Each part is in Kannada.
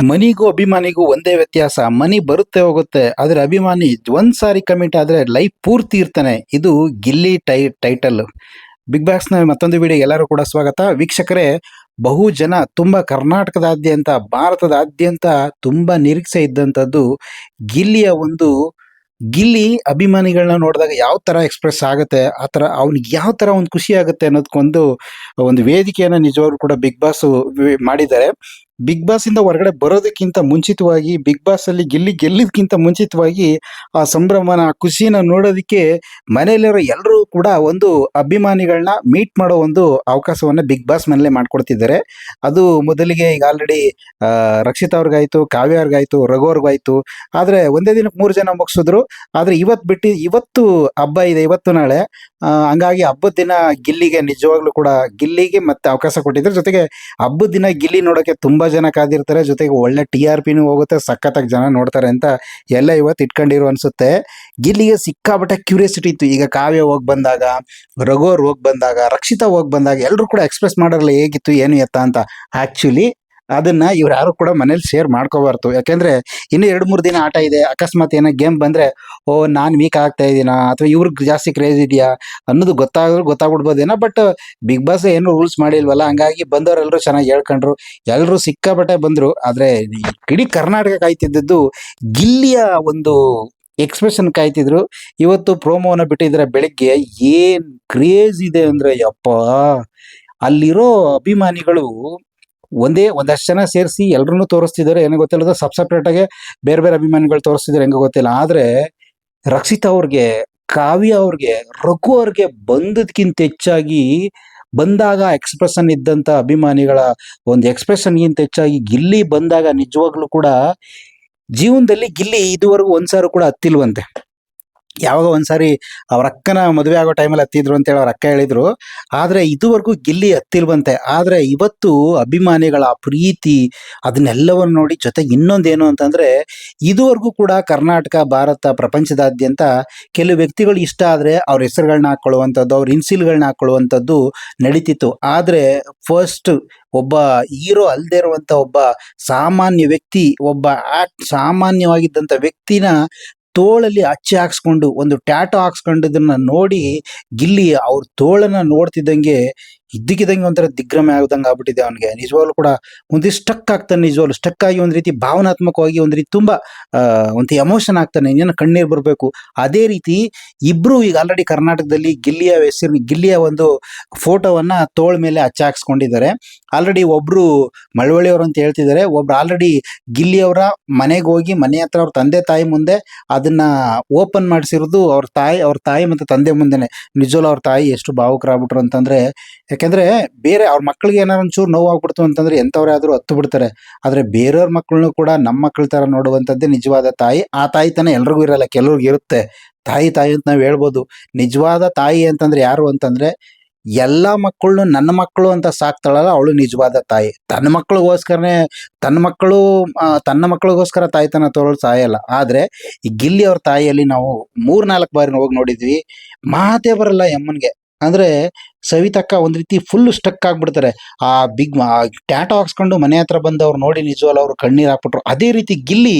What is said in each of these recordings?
ಮನಿಗೂ ಅಭಿಮಾನಿಗೂ ಒಂದೇ ವ್ಯತ್ಯಾಸ. ಮನಿ ಬರುತ್ತೆ ಹೋಗುತ್ತೆ, ಆದ್ರೆ ಅಭಿಮಾನಿ ಒಂದ್ಸಾರಿ ಕಮಿಟ್ ಆದ್ರೆ ಲೈಫ್ ಪೂರ್ತಿ ಇರ್ತಾನೆ. ಇದು ಗಿಲ್ಲಿ ಟೈಟಲ್. ಬಿಗ್ ಬಾಸ್ನ ಮತ್ತೊಂದು ವಿಡಿಯೋ ಎಲ್ಲರೂ ಕೂಡ ಸ್ವಾಗತ. ವೀಕ್ಷಕರೇ, ಬಹು ಜನ ತುಂಬಾ ಕರ್ನಾಟಕದಾದ್ಯಂತ, ಭಾರತದಾದ್ಯಂತ ತುಂಬಾ ನಿರೀಕ್ಷೆ ಇದ್ದಂಥದ್ದು ಗಿಲ್ಲಿ ಅಭಿಮಾನಿಗಳನ್ನ ನೋಡಿದಾಗ ಯಾವ ತರ ಎಕ್ಸ್ಪ್ರೆಸ್ ಆಗುತ್ತೆ, ಆ ತರ ಅವ್ನಿಗೆ ಯಾವ ತರ ಒಂದು ಖುಷಿ ಆಗುತ್ತೆ ಅನ್ನೋದಕ್ಕೊಂದು ಒಂದು ವೇದಿಕೆಯನ್ನ ನಿಜವಾಗ್ಲೂ ಕೂಡ ಬಿಗ್ ಬಾಸ್ ಮಾಡಿದ್ದಾರೆ. ಬಿಗ್ ಬಾಸ್ ಇಂದ ಹೊರಗಡೆ ಬರೋದಕ್ಕಿಂತ ಮುಂಚಿತವಾಗಿ, ಬಿಗ್ ಬಾಸ್ ಅಲ್ಲಿ ಗೆಲ್ಲಿದ್ಕಿಂತ ಮುಂಚಿತವಾಗಿ ಆ ಸಂಭ್ರಮನ, ಆ ಖುಷಿನ ನೋಡೋದಕ್ಕೆ ಮನೆಯಲ್ಲಿರೋ ಎಲ್ಲರೂ ಕೂಡ ಒಂದು ಅಭಿಮಾನಿಗಳನ್ನ ಮೀಟ್ ಮಾಡೋ ಒಂದು ಅವಕಾಶವನ್ನ ಬಿಗ್ ಬಾಸ್ ಮನೇಲೆ ಮಾಡ್ಕೊಡ್ತಿದ್ದಾರೆ. ಅದು ಮೊದಲಿಗೆ ಈಗ ಆಲ್ರೆಡಿ ರಕ್ಷಿತಾ ಅವ್ರಿಗಾಯ್ತು, ಕಾವ್ಯ ಅವ್ರಿಗಾಯ್ತು, ರಘು ಅವ್ರಿಗಾಯ್ತು. ಆದ್ರೆ ಒಂದೇ ದಿನಕ್ಕೆ 3 ಜನ ಮುಗಿಸಿದ್ರು. ಆದ್ರೆ ಇವತ್ತು ಹಬ್ಬ ಇದೆ, ಇವತ್ತು ನಾಳೆ. ಹಂಗಾಗಿ ಹಬ್ಬದ ದಿನ ನಿಜವಾಗ್ಲೂ ಕೂಡ ಗಿಲ್ಲಿಗೆ ಮತ್ತೆ ಅವಕಾಶ ಕೊಟ್ಟಿದ್ರು. ಜೊತೆಗೆ ಹಬ್ಬದ ದಿನ ಗಿಲ್ಲಿ ನೋಡೋಕೆ ತುಂಬಾ ಜನ ಕಾದಿರ್ತಾರೆ. ಜೊತೆಗೆ ಒಳ್ಳೆ TRPನೂ ಹೋಗುತ್ತೆ, ಸಖತ್ತಾಗಿ ಜನ ನೋಡ್ತಾರೆ ಅಂತ ಎಲ್ಲ ಇವತ್ತು ಇಟ್ಕೊಂಡಿರು ಅನ್ಸುತ್ತೆ. ಗಿಲ್ಲಿಗೆ ಸಿಕ್ಕಾಬಟ್ಟೆ ಕ್ಯೂರಿಯಾಸಿಟಿ ಇತ್ತು. ಈಗ ಕಾವ್ಯ ಹೋಗಿ ಬಂದಾಗ, ರಘು ಅವ್ರು ಹೋಗಿ ಬಂದಾಗ, ರಕ್ಷಿತಾ ಹೋಗಿ ಬಂದಾಗ ಎಲ್ಲರೂ ಕೂಡ ಎಕ್ಸ್ಪ್ರೆಸ್ ಮಾಡೋಲ್ಲ ಹೇಗಿತ್ತು ಏನು ಎತ್ತ ಅಂತ. ಆಕ್ಚುಲಿ ಅದನ್ನ ಇವ್ರು ಯಾರು ಕೂಡ ಮನೇಲಿ ಶೇರ್ ಮಾಡ್ಕೋಬಾರ್ದು. ಯಾಕೆಂದ್ರೆ ಇನ್ನು 2-3 ದಿನ ಆಟ ಇದೆ. ಅಕಸ್ಮಾತ್ ಏನೋ ಗೇಮ್ ಬಂದ್ರೆ, ಓ ನಾನು ವೀಕ್ ಆಗ್ತಾ ಇದೀನಾ ಅಥವಾ ಇವ್ರಿಗೆ ಜಾಸ್ತಿ ಕ್ರೇಜ್ ಇದೆಯಾ ಅನ್ನೋದು ಗೊತ್ತಾಗ್ಬಿಡ್ಬೋದೇನೋ. ಬಟ್ ಬಿಗ್ ಬಾಸ್ ಏನು ರೂಲ್ಸ್ ಮಾಡಿಲ್ವಲ್ಲ, ಹಂಗಾಗಿ ಬಂದವರೆಲ್ಲರೂ ಚೆನ್ನಾಗಿ ಹೇಳ್ಕೊಂಡ್ರು, ಎಲ್ಲರೂ ಸಿಕ್ಕಾಪಟ್ಟೆ ಬಂದ್ರು. ಆದ್ರೆ ಇಡೀ ಕರ್ನಾಟಕ ಕಾಯ್ತಿದ್ದದ್ದು ಗಿಲ್ಲಿಯ ಒಂದು ಎಕ್ಸ್ಪ್ರೆಷನ್ ಕಾಯ್ತಿದ್ರು. ಇವತ್ತು ಪ್ರೋಮೋನ ಬಿಟ್ಟಿದ್ರೆ ಬೆಳಿಗ್ಗೆ, ಏನ್ ಕ್ರೇಜ್ ಇದೆ ಅಂದ್ರೆ ಯಪ್ಪ, ಅಲ್ಲಿರೋ ಅಭಿಮಾನಿಗಳು ಒಂದಷ್ಟು ಜನ ಸೇರಿಸಿ ಎಲ್ರನ್ನೂ ತೋರಿಸ್ತಿದ್ದಾರೆ. ಏನೋ ಗೊತ್ತಿಲ್ಲ, ಸಪ್ರೇಟ್ ಆಗಿ ಬೇರೆ ಬೇರೆ ಅಭಿಮಾನಿಗಳು ತೋರಿಸ್ತಿದ್ದಾರೆ, ಹೆಂಗೋ ಗೊತ್ತಿಲ್ಲ. ಆದ್ರೆ ರಕ್ಷಿತಾ ಅವ್ರಿಗೆ, ಕಾವ್ಯ ಅವ್ರಿಗೆ, ರಘು ಅವ್ರಿಗೆ ಬಂದದ್ಕಿಂತ ಹೆಚ್ಚಾಗಿ, ಬಂದಾಗ ಎಕ್ಸ್ಪ್ರೆಷನ್ ಇದ್ದಂತ ಅಭಿಮಾನಿಗಳ ಒಂದು ಎಕ್ಸ್ಪ್ರೆಷನ್ಗಿಂತ ಹೆಚ್ಚಾಗಿ ಗಿಲ್ಲಿ ಬಂದಾಗ ನಿಜವಾಗ್ಲೂ ಕೂಡ ಜೀವನದಲ್ಲಿ ಗಿಲ್ಲಿ ಇದುವರೆಗೂ ಒಂದ್ಸಾರಿ ಕೂಡ ಹತ್ತಿಲ್ವಂತೆ. ಯಾವಾಗ ಒಂದ್ಸಾರಿ ಅವ್ರ ಅಕ್ಕನ ಮದುವೆ ಆಗೋ ಟೈಮಲ್ಲಿ ಹತ್ತಿದ್ರು ಅಂತೇಳಿ ಅವ್ರ ಅಕ್ಕ ಹೇಳಿದ್ರು. ಆದ್ರೆ ಇದುವರೆಗೂ ಗಿಲ್ಲಿ ಹತ್ತಿಲ್ವಂತೆ. ಆದ್ರೆ ಇವತ್ತು ಅಭಿಮಾನಿಗಳ ಪ್ರೀತಿ ಅದನ್ನೆಲ್ಲವನ್ನು ನೋಡಿ, ಜೊತೆಗೆ ಇನ್ನೊಂದೇನು ಅಂತಂದ್ರೆ, ಇದುವರೆಗೂ ಕೂಡ ಕರ್ನಾಟಕ, ಭಾರತ, ಪ್ರಪಂಚದಾದ್ಯಂತ ಕೆಲವು ವ್ಯಕ್ತಿಗಳು ಇಷ್ಟ ಆದ್ರೆ ಅವ್ರ ಹೆಸರುಗಳನ್ನ ಹಾಕೊಳ್ಳುವಂಥದ್ದು, ಅವ್ರ ಇನ್ಸಿಲ್ಗಳನ್ನ ಹಾಕೊಳ್ಳುವಂಥದ್ದು ನಡೀತಿತ್ತು. ಆದ್ರೆ ಫಸ್ಟ್ ಒಬ್ಬ ಹೀರೋ ಅಲ್ಲದೆ ಇರುವಂತ ಒಬ್ಬ ಸಾಮಾನ್ಯ ವ್ಯಕ್ತಿ, ಒಬ್ಬ ಸಾಮಾನ್ಯವಾಗಿದ್ದಂಥ ವ್ಯಕ್ತಿನ ತೋಳಲ್ಲಿ ಅಚ್ಚೆ ಹಾಕ್ಸ್ಕೊಂಡು, ಒಂದು ಟ್ಯಾಟೋ ಹಾಕ್ಸ್ಕೊಂಡಿದ್ದನ್ನ ನೋಡಿ ಗಿಲ್ಲಿ ಅವ್ರ ತೋಳನ್ನ ನೋಡ್ತಿದ್ದಂಗೆ ಇದ್ದಕ್ಕಿದ್ದಂಗೆ ಒಂಥರ ದಿಗ್ಭ್ರಮೆ ಆಗ್ದಂಗೆ ಆಗ್ಬಿಟ್ಟಿದೆ ಅವನಿಗೆ. ನಿಜವಾಗ್ಲೂ ಕೂಡ ಒಂದು ಸ್ಟಕ್ ಆಗ್ತಾನೆ. ನಿಜವಾಗ್ಲು ಸ್ಟಕ್ ಆಗಿ ಒಂದ್ ರೀತಿ ಭಾವನಾತ್ಮಕವಾಗಿ ಒಂದ್ ರೀತಿ ತುಂಬಾ ಒಂದು ಎಮೋಷನ್ ಆಗ್ತಾನೆ, ಇನ್ನೇನು ಕಣ್ಣೀರ್ ಬರ್ಬೇಕು. ಅದೇ ರೀತಿ ಇಬ್ರು ಈಗ ಆಲ್ರೆಡಿ ಕರ್ನಾಟಕದಲ್ಲಿ ಗಿಲ್ಲಿಯ ಒಂದು ಫೋಟೋವನ್ನ ತೋಳ ಮೇಲೆ ಅಚ್ಚೆ ಹಾಕ್ಸ್ಕೊಂಡಿದ್ದಾರೆ. ಆಲ್ರೆಡಿ ಒಬ್ರು ಮಳವಳ್ಳಿಯವರು ಅಂತ ಹೇಳ್ತಿದ್ದಾರೆ, ಒಬ್ರು ಆಲ್ರೆಡಿ ಗಿಲ್ಲಿಯವರ ಮನೆಗೆ ಹೋಗಿ ಮನೆ ಹತ್ರ ಅವ್ರ ತಂದೆ ತಾಯಿ ಮುಂದೆ ಅದನ್ನ ಓಪನ್ ಮಾಡಿಸಿರೋದು ಅವ್ರ ತಾಯಿ ಮತ್ತೆ ತಂದೆ ಮುಂದೆನೆ. ನಿಜವಲ್ಲ, ಅವ್ರ ತಾಯಿ ಎಷ್ಟು ಭಾವುಕರಾಗ್ಬಿಟ್ರು ಅಂತಂದ್ರೆ, ಯಾಕೆಂದ್ರೆ ಬೇರೆ ಅವ್ರ ಮಕ್ಳಿಗೆ ಏನಾರು ಒಂಚೂರು ನೋವು ಆಗ್ಬಿಡ್ತು ಅಂತಂದ್ರೆ ಎಂಥವ್ರೇ ಆದ್ರೂ ಹತ್ತು ಬಿಡ್ತಾರೆ. ಆದ್ರೆ ಬೇರೆಯವ್ರ ಮಕ್ಕಳನ್ನು ಕೂಡ ನಮ್ಮ ಮಕ್ಕಳ ತರ ನೋಡುವಂಥದ್ದೇ ನಿಜವಾದ ತಾಯಿ. ಆ ತಾಯಿ ತನ ಎಲ್ರಿಗೂ ಇರಲ್ಲ, ಕೆಲವ್ರಿಗೆ ಇರುತ್ತೆ. ತಾಯಿ ಅಂತ ನಾವ್ ಹೇಳ್ಬೋದು. ನಿಜವಾದ ತಾಯಿ ಅಂತಂದ್ರೆ ಯಾರು ಅಂತಂದ್ರೆ, ಎಲ್ಲಾ ಮಕ್ಕಳನ್ನು ನನ್ನ ಮಕ್ಕಳು ಅಂತ ಸಾಕ್ತಾಳಲ್ಲ, ಅವಳು ನಿಜವಾದ ತಾಯಿ. ತನ್ನ ಮಕ್ಕಳಿಗೋಸ್ಕರ ತಾಯ್ತನ ತೋರಳು ಸಾಯಲ್ಲ. ಆದ್ರೆ ಈ ಗಿಲ್ಲಿ ಅವ್ರ ತಾಯಿಯಲ್ಲಿ ನಾವು 3-4 ಬಾರಿ ಹೋಗಿ ನೋಡಿದ್ವಿ. ಮಾತೇ ಬರಲ್ಲ ಯಮ್ಮನ್ಗೆ. ಅಂದ್ರೆ ಸವಿತಕ್ಕ ಒಂದ್ ರೀತಿ ಫುಲ್ ಸ್ಟಕ್ ಆಗ್ಬಿಡ್ತಾರೆ. ಆ ಟ್ಯಾಟೋ ಹಾಕ್ಸ್ಕೊಂಡು ಮನೆ ಹತ್ರ ಬಂದವ್ರು ನೋಡಿ ನಿಜವಲ್ಲ ಅವ್ರು ಕಣ್ಣೀರ್ ಹಾಕ್ಬಿಟ್ರು. ಅದೇ ರೀತಿ ಗಿಲ್ಲಿ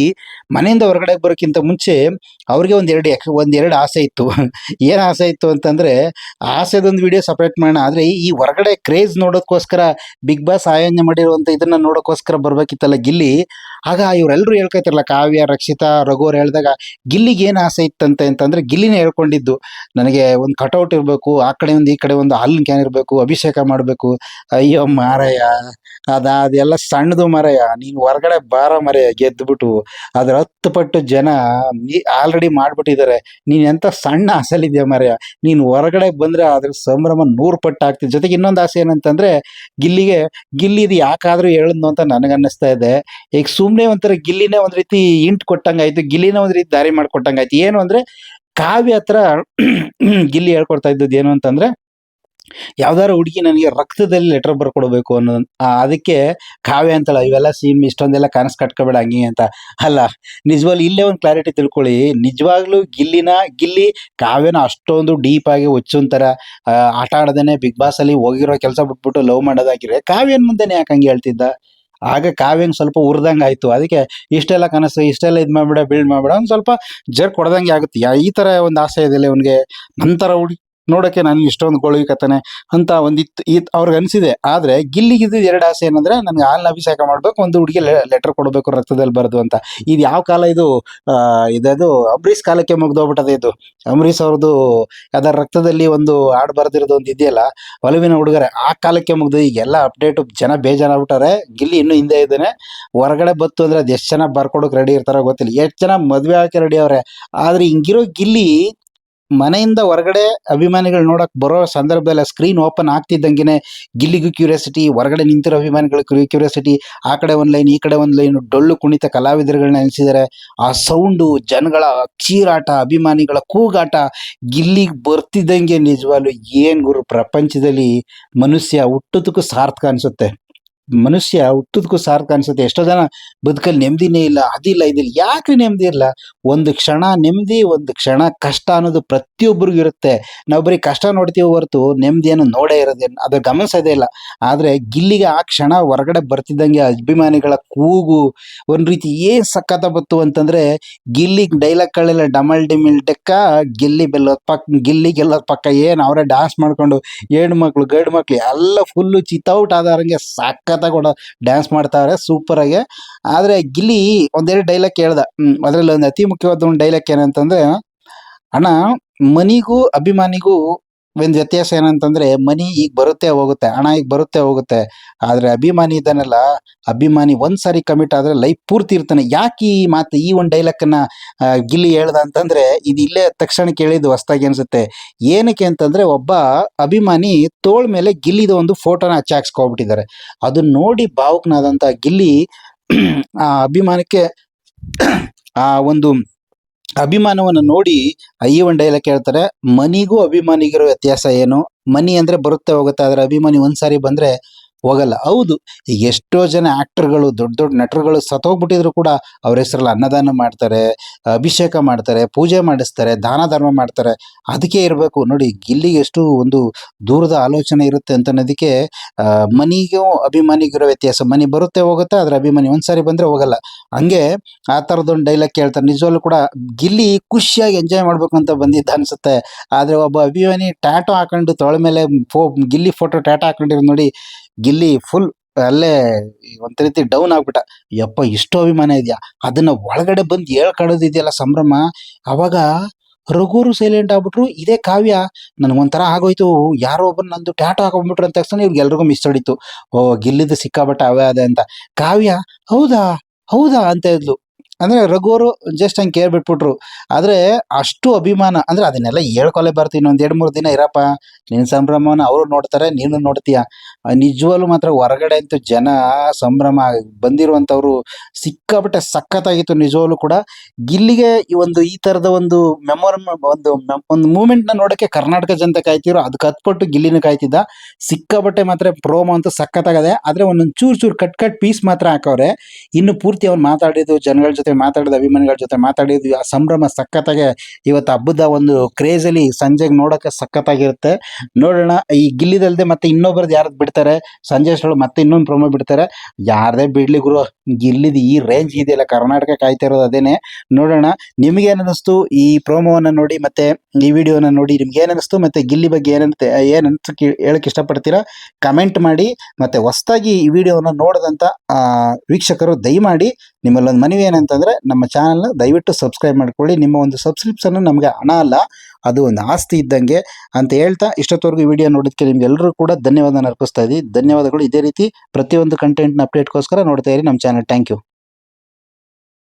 ಮನೆಯಿಂದ ಹೊರಗಡೆ ಬರೋಕ್ಕಿಂತ ಮುಂಚೆ ಅವ್ರಿಗೆ ಒಂದೆರಡು ಆಸೆ ಇತ್ತು. ಏನ್ ಆಸೆ ಇತ್ತು ಅಂತಂದ್ರೆ, ಆಸೆದೊಂದು ವಿಡಿಯೋ ಸಪರೇಟ್ ಮಾಡೋಣ. ಆದ್ರೆ ಈ ಹೊರಗಡೆ ಕ್ರೇಜ್ ನೋಡೋದಕ್ಕೋಸ್ಕರ, ಬಿಗ್ ಬಾಸ್ ಆಯೋಜನೆ ಮಾಡಿರುವಂತ ಇದನ್ನ ನೋಡೋಕ್ಕೋಸ್ಕರ ಬರ್ಬೇಕಿತ್ತಲ್ಲ ಗಿಲ್ಲಿ. ಆಗ ಇವರೆಲ್ಲರೂ ಹೇಳ್ಕೊತಿರಲ್ಲ, ಕಾವ್ಯ, ರಕ್ಷಿತಾ, ರಘು ಅವ್ರು ಹೇಳಿದಾಗ ಗಿಲ್ಲಿಗೆ ಏನ್ ಆಸೆ ಇತ್ತಂತೆ ಅಂತಂದ್ರೆ, ಗಿಲ್ಲಿನೇ ಹೇಳ್ಕೊಂಡಿದ್ದು, ನನಗೆ ಒಂದು ಕಟೌಟ್ ಇರ್ಬೇಕು, ಆ ಕಡೆ ಒಂದು ಈ ಕಡೆ ಒಂದು ಹಾಲಿನ ಕ್ಯಾನ್ ಇರ್ಬೇಕು, ಅಭಿಷೇಕ ಮಾಡ್ಬೇಕು. ಅಯ್ಯೋ ಮಾರಯ್ಯ, ಅದೆಲ್ಲ ಸಣ್ಣದು ಮಾರಯ್ಯ, ನೀನ್ ಹೊರಗಡೆ ಬಾರ ಮಾರಯ್ಯ ಗೆದ್ದುಬಿಟ್ಟು. ಅದ್ರ 10 ಪಟ್ಟು ಜನ ಆಲ್ರೆಡಿ ಮಾಡ್ಬಿಟ್ಟಿದ್ದಾರೆ. ನೀನ್ ಎಂತ ಸಣ್ಣ ಆಸೆಲಿದ್ಯಾ ಮಾರಯ್ಯ, ನೀನ್ ಹೊರಗಡೆ ಬಂದ್ರೆ ಅದ್ರ ಸಂಭ್ರಮ 100 ಪಟ್ಟು ಆಗ್ತಿದೆ. ಜೊತೆಗೆ ಇನ್ನೊಂದು ಆಸೆ ಏನಂತಂದ್ರೆ, ಗಿಲ್ಲಿ ಇದು ಯಾಕಾದ್ರೂ ಹೇಳಿದ್ನು ಅಂತ ನನಗನ್ನಿಸ್ತಾ ಇದೆ. ಈಗ ಸುಮ್ನೆ ಒಂಥರ ಗಿಲ್ಲಿನೇ ಒಂದ್ ರೀತಿ ಇಂಟ್ ಕೊಟ್ಟಂಗಾಯ್ತು, ಗಿಲ್ಲಿನೇ ಒಂದ್ ರೀತಿ ದಾರಿ ಮಾಡ್ಕೊಟ್ಟಂಗಾಯ್ತು. ಏನು ಅಂದ್ರೆ, ಕಾವ್ಯ ಹತ್ರ ಗಿಲ್ಲಿ ಹೇಳ್ಕೊಡ್ತಾ ಇದ್ದದ್ದು ಏನು ಅಂತಂದ್ರೆ, ಯಾವ್ದಾರ ಹುಡುಗಿ ನನಗೆ ರಕ್ತದಲ್ಲಿ ಲೆಟರ್ ಬರ್ಕೊಡ್ಬೇಕು ಅನ್ನೋದು. ಅದಕ್ಕೆ ಕಾವ್ಯ ಅಂತಳ, ಇವೆಲ್ಲ ಸೀನ್ ಇಷ್ಟೊಂದೆಲ್ಲ ಕನಸು ಕಟ್ಕೋಬೇಡ ಹಂಗೆ ಅಂತ. ಅಲ್ಲ, ನಿಜವಾಗ್ಲು ಇಲ್ಲೇ ಒಂದು ಕ್ಲಾರಿಟಿ ತಿಳ್ಕೊಳ್ಳಿ. ನಿಜವಾಗ್ಲೂ ಗಿಲ್ಲಿ ಕಾವ್ಯನ ಅಷ್ಟೊಂದು ಡೀಪ್ ಆಗಿ ಹುಚ್ಚುಂತರ ಆಟ ಆಡದೇನೆ ಬಿಗ್ ಬಾಸ್ ಅಲ್ಲಿ ಹೋಗಿರೋ ಕೆಲಸ ಬಿಟ್ಬಿಟ್ಟು ಲವ್ ಮಾಡೋದಾಗಿದ್ರೆ ಕಾವ್ಯನ ಮುಂದೆನೆ ಯಾಕೆ ಹಂಗೆ ಹೇಳ್ತಿದ್ದ? ಆಗ ಕಾವ್ಯಂಗೆ ಸ್ವಲ್ಪ ಉರ್ದಂಗೆ ಆಯ್ತು. ಅದಕ್ಕೆ ಇಷ್ಟೆಲ್ಲ ಕನಸು, ಇಷ್ಟೆಲ್ಲ ಇದು ಮಾಡ್ಬೇಡ, ಬಿಲ್ಡ್ ಮಾಡ್ಬೇಡ, ಒಂದು ಸ್ವಲ್ಪ ಜರ್ಕ್ ಕೊಡ್ದಂಗೆ ಆಗುತ್ತೆ. ಈ ಥರ ಒಂದು ಆಸೆ ಇದೆಯಲ್ಲ ಅವನಿಗೆ, ನಂತರ ಹುಡುಗಿ ನೋಡೋಕ್ಕೆ ನಾನು ಇಷ್ಟೊಂದು ಗೊಳಗಿಕತ್ತಾನೆ ಅಂತ ಒಂದಿತ್ತು ಅವ್ರಿಗೆ ಅನಿಸಿದೆ. ಆದರೆ ಗಿಲ್ಲಿಗಿದ್ದು ಎರಡು ಆಸೆ ಏನಂದ್ರೆ, ನನಗೆ ಹಾಲನ್ನ ಅಭಿಷೇಕ ಮಾಡಬೇಕು, ಒಂದು ಹುಡುಗಿ ಲೆಟರ್ ಕೊಡಬೇಕು ರಕ್ತದಲ್ಲಿ ಬರೆದು ಅಂತ. ಇದು ಯಾವ ಕಾಲ ಇದು? ಇದದು ಅಂಬರೀಷ್ ಕಾಲಕ್ಕೆ ಮುಗ್ದೋಗ್ಬಿಟ್ಟದೆ ಇದು. ಅಂಬರೀಷ್ ಅವ್ರದ್ದು ಅದರ ರಕ್ತದಲ್ಲಿ ಒಂದು ಹಾಡು ಬರೆದಿರೋದು ಒಂದು ಇದೆಯಲ್ಲ, ಒಲವಿನ ಹುಡುಗರೆ, ಆ ಕಾಲಕ್ಕೆ ಮುಗ್ದು. ಈಗೆಲ್ಲ ಅಪ್ಡೇಟು ಜನ ಬೇಜಾರಾಗ್ಬಿಟ್ಟಾರೆ. ಗಿಲ್ಲಿ ಇನ್ನೂ ಹಿಂದೆ ಇದ್ದಾನೆ. ಹೊರಗಡೆ ಬತ್ತು ಅಂದ್ರೆ ಅದು ಎಷ್ಟು ಜನ ಬರ್ಕೊಡೋಕೆ ರೆಡಿ ಇರ್ತಾರೋ ಗೊತ್ತಿಲ್ಲ, ಎಷ್ಟು ಜನ ಮದುವೆ ಹಾಕಿ ರೆಡಿ ಅವ್ರೆ. ಆದ್ರೆ ಹಿಂಗಿರೋ ಗಿಲ್ಲಿ ಮನೆಯಿಂದ ಹೊರಗಡೆ ಅಭಿಮಾನಿಗಳು ನೋಡಕ್ ಬರೋ ಸಂದರ್ಭದಲ್ಲಿ ಸ್ಕ್ರೀನ್ ಓಪನ್ ಆಗ್ತಿದ್ದಂಗೆನೆ ಗಿಲ್ಲಿಗೂ ಕ್ಯೂರಿಯಾಸಿಟಿ, ಹೊರಗಡೆ ನಿಂತಿರೋ ಅಭಿಮಾನಿಗಳು ಕ್ಯೂರಿಯಾಸಿಟಿ, ಆ ಕಡೆ ಒಂದು ಲೈನ್, ಈ ಕಡೆ ಒಂದು ಲೈನ್, ಡೊಳ್ಳು ಕುಣಿತ ಕಲಾವಿದರುಗಳನ್ನ ನೆನೆಸಿದ್ದಾರೆ. ಆ ಸೌಂಡು, ಜನಗಳ ಚೀರಾಟ, ಅಭಿಮಾನಿಗಳ ಕೂಗಾಟ ಗಿಲ್ಲಿಗೆ ಬರ್ತಿದ್ದಂಗೆ ನಿಜವಾಗ್ಲು ಏನ್ ಗುರು, ಪ್ರಪಂಚದಲ್ಲಿ ಮನುಷ್ಯ ಹುಟ್ಟುದಕ್ಕೂ ಸಾರ್ಥಕ ಅನ್ಸುತ್ತೆ. ಮನುಷ್ಯ ಹುಟ್ಟುದಕ್ಕೂ ಸಾರ್ಥಕ ಅನ್ಸುತ್ತೆ. ಎಷ್ಟೋ ಜನ ಬದುಕಲ್ಲಿ ನೆಮ್ಮದಿನೇ ಇಲ್ಲ, ಅದಿಲ್ಲ ಇದಿಲ್ಲ. ಯಾಕೆ ನೆಮ್ಮದಿ ಇಲ್ಲ? ಒಂದು ಕ್ಷಣ ನೆಮ್ಮದಿ, ಒಂದು ಕ್ಷಣ ಕಷ್ಟ ಅನ್ನೋದು ಪ್ರತಿಯೊಬ್ಬರಿಗೂ ಇರುತ್ತೆ. ನಾವು ಬರೀ ಕಷ್ಟ ನೋಡ್ತೀವಿ ಹೊರತು ನೆಮ್ಮದಿಯನ್ನು ನೋಡೇ ಇರೋದೇ, ಅದು ಗಮನಿಸೋದೇ ಇಲ್ಲ. ಆದ್ರೆ ಗಿಲ್ಲಿಗೆ ಆ ಕ್ಷಣ ಹೊರಗಡೆ ಬರ್ತಿದ್ದಂಗೆ ಅಭಿಮಾನಿಗಳ ಕೂಗು ಒಂದ್ ರೀತಿ ಏನ್ ಸಖತ್ತ ಬತ್ತು ಅಂತಂದ್ರೆ, ಗಿಲ್ಲಿ ಡೈಲಾಗ್ಗಳೆಲ್ಲ ಡಮಲ್ ಡಿಮಿಲ್ ಡೆಕ್ಕ, ಗಿಲ್ಲಿ ಬೆಲ್ಲೋದ್ ಪಕ್ಕ, ಗಿಲ್ಲಿ ಗೆಲ್ಲೋದ್ ಪಕ್ಕ, ಏನ್ ಅವರೇ ಡಾನ್ಸ್ ಮಾಡ್ಕೊಂಡು ಹೆಣ್ಣು ಮಕ್ಳು ಗಂಡು ಮಕ್ಳು ಎಲ್ಲ ಫುಲ್ಲು ಚಿತ್ತೌಟ್ ಆದಾರಂಗೆ ಸಖತ್ತಾಗಿ ಡ್ಯಾನ್ಸ್ ಮಾಡ್ತಾವ್ರೆ ಸೂಪರ್ ಆಗಿ. ಆದ್ರೆ ಗಿಲ್ಲಿ ಒಂದೆರಡು ಡೈಲಾಗ್ ಕೇಳ್ದ. ಅದ್ರಲ್ಲಿ ಒಂದು ಅತಿ ಮುಖ್ಯವಾದ ಒಂದು ಡೈಲಾಗ್ ಏನಂತಂದ್ರೆ, ಅಣ್ಣ, ಮನಿಗೂ ಅಭಿಮಾನಿಗೂ ಒಂದು ವ್ಯತ್ಯಾಸ ಏನಂತಂದ್ರೆ, ಮನಿ ಈಗ ಬರುತ್ತೆ ಹೋಗುತ್ತೆ, ಹಣ ಈಗ ಬರುತ್ತೆ ಹೋಗುತ್ತೆ. ಆದ್ರೆ ಅಭಿಮಾನಿ ಇದ್ದಾನಲ್ಲ, ಅಭಿಮಾನಿ ಒಂದ್ಸಾರಿ ಕಮಿಟ್ ಆದ್ರೆ ಲೈಫ್ ಪೂರ್ತಿ ಇರ್ತಾನೆ. ಯಾಕೆ ಈ ಮಾತು, ಈ ಒಂದು ಡೈಲಾಗ್ನ ಗಿಲ್ಲಿ ಹೇಳ್ದ ಅಂತಂದ್ರೆ, ಇದು ಇಲ್ಲೇ ತಕ್ಷಣ ಕೇಳಿದ್ದು ಹೊಸ್ತಾಗಿ ಅನ್ಸುತ್ತೆ. ಏನಕ್ಕೆ ಅಂತಂದ್ರೆ, ಒಬ್ಬ ಅಭಿಮಾನಿ ತೋಳ್ ಮೇಲೆ ಗಿಲ್ಲಿದ ಒಂದು ಫೋಟೋನ ಹಚ್ಚಾಕ್ಸ್ಕೊಬಿಟ್ಟಿದ್ದಾರೆ. ಅದನ್ನ ನೋಡಿ ಭಾವುಕನಾದಂತ ಗಿಲ್ಲಿ ಆ ಅಭಿಮಾನಕ್ಕೆ ಆ ಒಂದು ಅಭಿಮಾನವನ್ನು ನೋಡಿ ಈ ಒಂದು ಡೈಲಾಗ್ ಕೇಳ್ತಾರೆ, ಮನಿಗೂ ಅಭಿಮಾನಿಗಿರೋ ವ್ಯತ್ಯಾಸ ಏನು? ಮನಿ ಅಂದ್ರೆ ಬರುತ್ತೆ ಹೋಗುತ್ತೆ, ಆದ್ರೆ ಅಭಿಮಾನಿ ಒಂದ್ಸಾರಿ ಬಂದ್ರೆ ಹೋಗಲ್ಲ. ಹೌದು, ಈಗ ಎಷ್ಟೋ ಜನ ಆಕ್ಟರ್ಗಳು, ದೊಡ್ಡ ದೊಡ್ಡ ನಟರುಗಳು ಸತ್ತೋಗ್ಬಿಟ್ಟಿದ್ರು ಕೂಡ ಅವ್ರ ಹೆಸರಲ್ಲಿ ಅನ್ನದಾನ ಮಾಡ್ತಾರೆ, ಅಭಿಷೇಕ ಮಾಡ್ತಾರೆ, ಪೂಜೆ ಮಾಡಿಸ್ತಾರೆ, ದಾನ ಧರ್ಮ ಮಾಡ್ತಾರೆ. ಅದಕ್ಕೆ ಇರಬೇಕು ನೋಡಿ, ಗಿಲ್ಲಿಗೆ ಎಷ್ಟು ಒಂದು ದೂರದ ಆಲೋಚನೆ ಇರುತ್ತೆ ಅಂತ ಅನ್ನೋದಕ್ಕೆ. ಮನಿಗೂ ಅಭಿಮಾನಿಗಿರೋ ವ್ಯತ್ಯಾಸ, ಮನಿ ಬರುತ್ತೆ ಹೋಗುತ್ತೆ, ಆದ್ರೆ ಅಭಿಮಾನಿ ಒಂದ್ಸಾರಿ ಬಂದ್ರೆ ಹೋಗಲ್ಲ. ಹಂಗೆ ಆ ಥರದೊಂದು ಡೈಲಾಗ್ ಕೇಳ್ತಾರೆ. ನಿಜವಾಗ್ಲೂ ಕೂಡ ಗಿಲ್ಲಿ ಖುಷಿಯಾಗಿ ಎಂಜಾಯ್ ಮಾಡ್ಬೇಕು ಅಂತ ಬಂದಿದ್ದ ಅನ್ಸುತ್ತೆ. ಆದ್ರೆ ಒಬ್ಬ ಅಭಿಮಾನಿ ಟ್ಯಾಟೋ ಹಾಕೊಂಡು ತೊಳ ಮೇಲೆ ಗಿಲ್ಲಿ ಫೋಟೋ ಟ್ಯಾಟೋ ಹಾಕೊಂಡಿರೋದು ನೋಡಿ, ಗಿಲ್ಲಿ ಫುಲ್ ಅಲ್ಲೇ ಒಂದ್ ರೀತಿ ಡೌನ್ ಆಗ್ಬಿಟ್ಟ. ಯಪ್ಪ, ಇಷ್ಟು ಅಭಿಮಾನ ಇದೆಯಾ? ಅದನ್ನ ಒಳಗಡೆ ಬಂದು ಹೇಳ್ಕೊಳ್ಳೋದಿದೆಯಲ್ಲ ಸಂಭ್ರಮ. ಅವಾಗ ರಘುರು ಸೈಲೆಂಟ್ ಆಗ್ಬಿಟ್ರು. ಇದೇ ಕಾವ್ಯ ನನಗೊಂಥರ ಆಗೋಯ್ತು, ಯಾರೋ ಒಬ್ಬರು ನಂದು ಟ್ಯಾಟೋ ಹಾಕೊಂಡ್ಬಿಟ್ರು ಅಂತ ತಕ್ಷಣ ಇವ್ರಿಗೆ ಎಲ್ರಿಗೂ ಮಿಸ್ ಹೊಡಿತು. ಓ, ಗಿಲ್ಲಿದ್ದು ಸಿಕ್ಕಾಬಟ್ಟ ಅವೇ ಅದೇ ಅಂತ. ಕಾವ್ಯ ಹೌದಾ ಹೌದಾ ಅಂತ ಇದ್ಲು. ಅಂದ್ರೆ ರಘುವರು ಜಸ್ಟ್ ಹಂಗೆ ಕೇರ್ ಬಿಟ್ಬಿಟ್ರು. ಆದ್ರೆ ಅಷ್ಟು ಅಭಿಮಾನ ಅಂದ್ರೆ ಅದನ್ನೆಲ್ಲ ಹೇಳ್ಕೊಲೆ ಬರ್ತೀನಿ, ಒಂದ್ 2-3 ದಿನ ಇರಪ್ಪ, ನಿನ್ ಸಂಭ್ರಮವನ್ನ ಅವ್ರು ನೋಡ್ತಾರೆ, ನೀನು ನೋಡ್ತೀಯ. ನಿಜವಾಗ್ಲೂ ಮಾತ್ರ ಹೊರಗಡೆ ಅಂತೂ ಜನ ಸಂಭ್ರಮ ಬಂದಿರುವಂತವ್ರು ಸಿಕ್ಕಾಪಟ್ಟೆ ಸಖತ್ತಾಗಿತ್ತು ನಿಜವಾಗ್ಲೂ ಕೂಡ. ಗಿಲ್ಲಿಗೆ ಈ ತರದ ಒಂದು ಒಂದು ಮೂಮೆಂಟ್ ನ ನೋಡಕ್ಕೆ ಕರ್ನಾಟಕ ಜನತೆ ಕಾಯ್ತಿರೋ, ಅದಕ್ಕೆ ಹತ್ಪಟ್ಟು ಗಿಲ್ಲಿನ ಕಾಯ್ತಿದ್ದ. ಸಿಕ್ಕಾಪಟ್ಟೆ ಮಾತ್ರ ಪ್ರೋಮೋ ಅಂತೂ ಸಖತ್ತಾಗದೆ. ಆದ್ರೆ ಒಂದೊಂದು ಚೂರ್ ಕಟ್ ಪೀಸ್ ಮಾತ್ರ ಹಾಕವ್ರೆ. ಇನ್ನು ಪೂರ್ತಿ ಅವ್ನು ಮಾತಾಡಿದ್ದು, ಜನಗಳ ಜೊತೆ ಮಾತಾಡಿದ, ಅಭಿಮಾನಿಗಳ ಜೊತೆ ಮಾತಾಡಿದ್ದು, ಆ ಸಂಭ್ರಮ ಸಖತ್ತಾಗೆ ಇವತ್ತು ಹಬ್ಬದ ಒಂದು ಕ್ರೇಜಲ್ಲಿ ಸಂಜೆಗೆ ನೋಡಕ್ಕೆ ಸಖತ್ತಾಗಿರುತ್ತೆ. ನೋಡೋಣ, ಈ ಗಿಲ್ಲಿದಲ್ದೆ ಮತ್ತೆ ಇನ್ನೊಬ್ಬರದ್ದು ಯಾರದ್ದು ಬಿಡ್ತಾರೆ, ಸಂಜೆ ಅಷ್ಟೊಳಗೆ ಮತ್ತೆ ಇನ್ನೊಂದು ಪ್ರೊಮೋ ಬಿಡ್ತಾರೆ. ಯಾರದೇ ಬಿಡ್ಲಿ ಗುರು, ಗಿಲ್ಲಿದ್ ಈ ರೇಂಜ್ ಇದೆಯಲ್ಲ, ಕರ್ನಾಟಕ ಕಾಯ್ತಾ ಇರೋದು ಅದೇನೆ. ನೋಡೋಣ, ನಿಮ್ಗೇನ್ ಅನ್ನಿಸ್ತು ಈ ಪ್ರೋಮೋವನ್ನ ನೋಡಿ, ಮತ್ತೆ ಈ ವಿಡಿಯೋನ ನೋಡಿ ನಿಮ್ಗೆ ಏನ್ ಅನ್ನಿಸ್ತು, ಮತ್ತೆ ಗಿಲ್ಲಿ ಬಗ್ಗೆ ಏನಂತ ಹೇಳಕ್ ಇಷ್ಟಪಡ್ತೀರಾ ಕಮೆಂಟ್ ಮಾಡಿ. ಮತ್ತೆ ಹೊಸದಾಗಿ ಈ ವಿಡಿಯೋನ ನೋಡದಂತ ವೀಕ್ಷಕರು ದಯಮಾಡಿ ನಿಮ್ಮಲ್ಲೊಂದು ಮನವಿ ಏನಂತಂದ್ರೆ, ನಮ್ಮ ಚಾನಲ್ನ ದಯವಿಟ್ಟು ಸಬ್ಸ್ಕ್ರೈಬ್ ಮಾಡ್ಕೊಳ್ಳಿ. ನಿಮ್ಮ ಒಂದು ಸಬ್ಸ್ಕ್ರಿಪ್ಷನ್ ನಮಗೆ ಹಣ ಅಲ್ಲ, ಅದು ಒಂದು ಆಸ್ತಿ ಇದ್ದಂಗೆ ಅಂತ ಹೇಳ್ತಾ, ಇಷ್ಟೊತ್ತವರೆಗೂ ಈ ವಿಡಿಯೋ ನೋಡೋದಕ್ಕೆ ನಿಮ್ಗೆಲ್ಲರೂ ಕೂಡ ಧನ್ಯವಾದ ಅರ್ಪಿಸ್ತಾ ಇದ್ದೀವಿ. ಧನ್ಯವಾದಗಳು. ಇದೇ ರೀತಿ ಪ್ರತಿಯೊಂದು ಕಂಟೆಂಟ್ನ ಅಪ್ಡೇಟ್ಗೋಸ್ಕರ ನೋಡ್ತಾ ಇರಿ ನಮ್ಮ ಚಾನಲ್. Thank you.